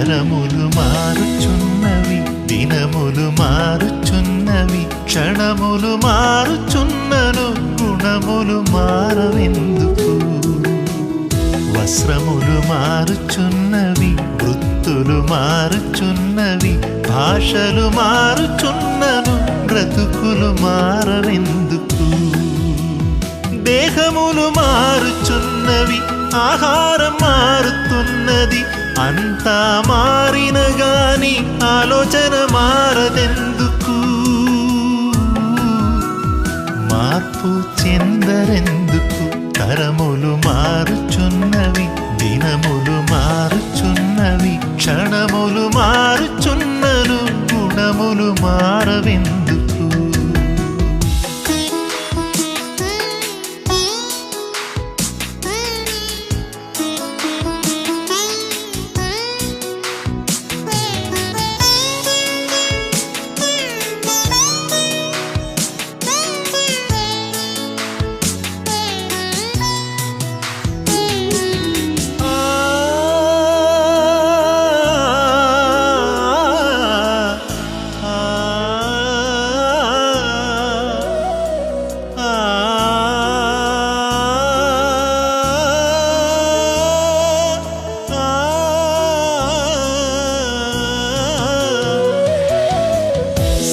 తరములు మారుచున్నవి, దినములు మారుచున్నవి, క్షణములు మారుచున్నను గుణములు మారవెందుకు? వస్త్రములు మారుచున్నవి, వృత్తులు మారుచున్నవి, భాషలు మారుచున్నను బ్రతుకులు మారవెందుకు? దేహములు మారుచున్నవి, ఆహారం మారుతున్నది, అంతా మారిన గాని ఆలోచన మారదెందుకు? మార్పు చెందరెందుకు? తరములు మారుచున్నవి, దినములు మారుచున్నవి, క్షణములు మారుచున్నను గుణములు మారవెందుకు?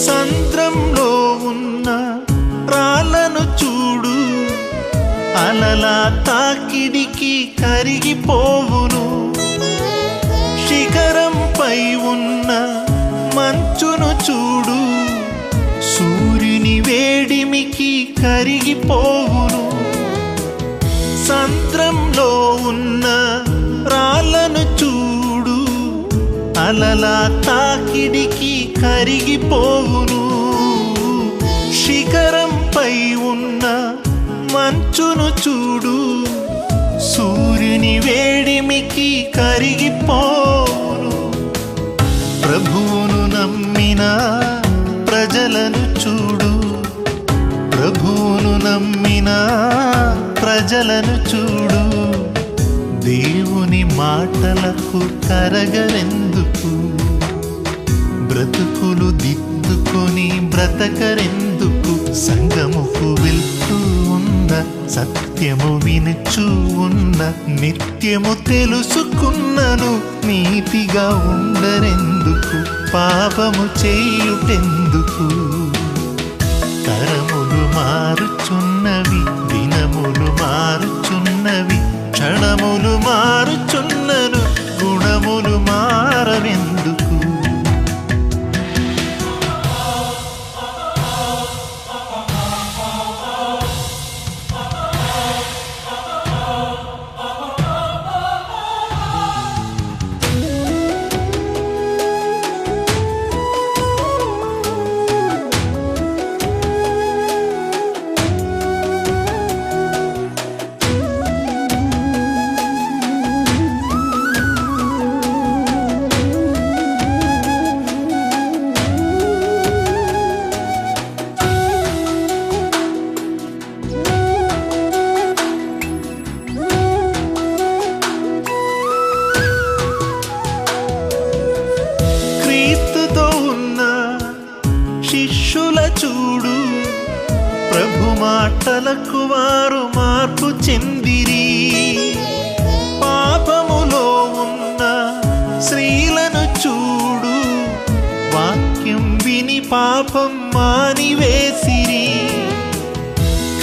సంద్రంలో ఉన్న రాళ్ళను చూడు, అలలా తాకిడికి కరిగిపోవును. శిఖరంపై ఉన్న మంచును చూడు, సూర్యుని వేడిమికి కరిగిపోవును. సంద్రంలో ఉన్న రాళ్ళను చూడు, అలలా తాకిడికి కరిగిపోవును. శిఖరంపై ఉన్న మంచును చూడు, సూర్యుని వేడిమికి కరిగిపోవును. ప్రభువును నమ్మిన ప్రజలను చూడు, ప్రభువును నమ్మిన ప్రజలను చూడు, దేవుని మాటలకు కరగరెందుకు? బ్రతుకులు దిద్దుకొని బ్రతకరెందుకు? సంగముకు వెళ్తూ ఉన్న, సత్యము వినుచూ ఉన్న, నిత్యము తెలుసుకున్నను నీతిగా ఉండరెందుకు? పాపము చేయుటెందుకు? తరములు మారుచున్నవి, దినములు మారుచున్నవి, క్షణములు మారుచున్నను గుణములు మారవెందుకు? శిష్యుల చూడు, ప్రభు మాటలకు వారు మార్పు చెందిరి. పాపములో ఉన్న స్త్రీలను చూడు, వాక్యం విని పాపం మానివేసిరి.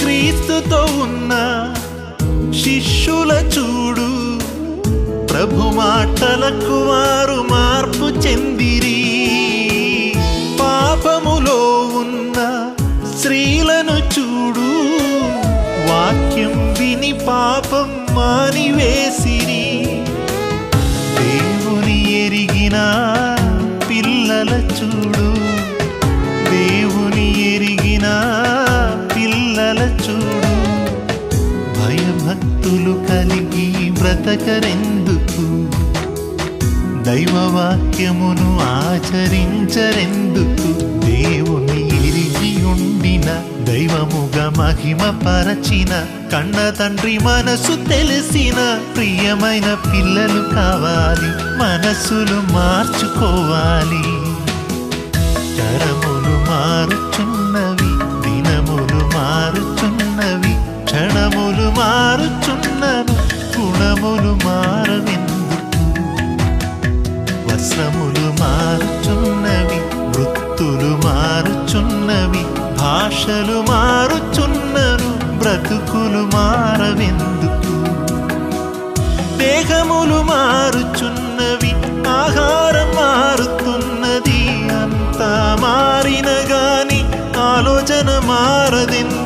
క్రీస్తుతో ఉన్న శిష్యుల చూడు, ప్రభు మాటలకు వారు మార్పు చెందిరి. పాపములో ఉన్న స్త్రీలను చూడు, వాక్యం విని పాపం మానివేసిరి. దేవుని ఎరిగిన పిల్లల చూడు, దేవుని ఎరిగిన పిల్లల చూడు, భయభక్తులు కలిగి బ్రతకరెందుకు? దైవవాక్యమును ఆచరించరెందుకు? దేవుని ఎరిగి ఉండిన దైవముగా మహిమ పరచిన కన్న తండ్రి మనసు తెలిసిన ప్రియమైన పిల్లలు కావాలి, మనసులు మార్చుకోవాలి. తరములు మారుచున్నవి, దినములు మారుచున్నవి, క్షణములు మారుచున్నను, గుణములు మారవెందుకు? వస్త్రములు మారుచున్నవి, వృత్తులు మారుచున్నవి, భాషలు మారుచున్నను, బ్రతుకులు మారవెందుకు? దేహములు మారుచున్నవి, ఆహారం మారుతున్నది, అంతా మారిన గాని ఆలోచన మారదెందుకు?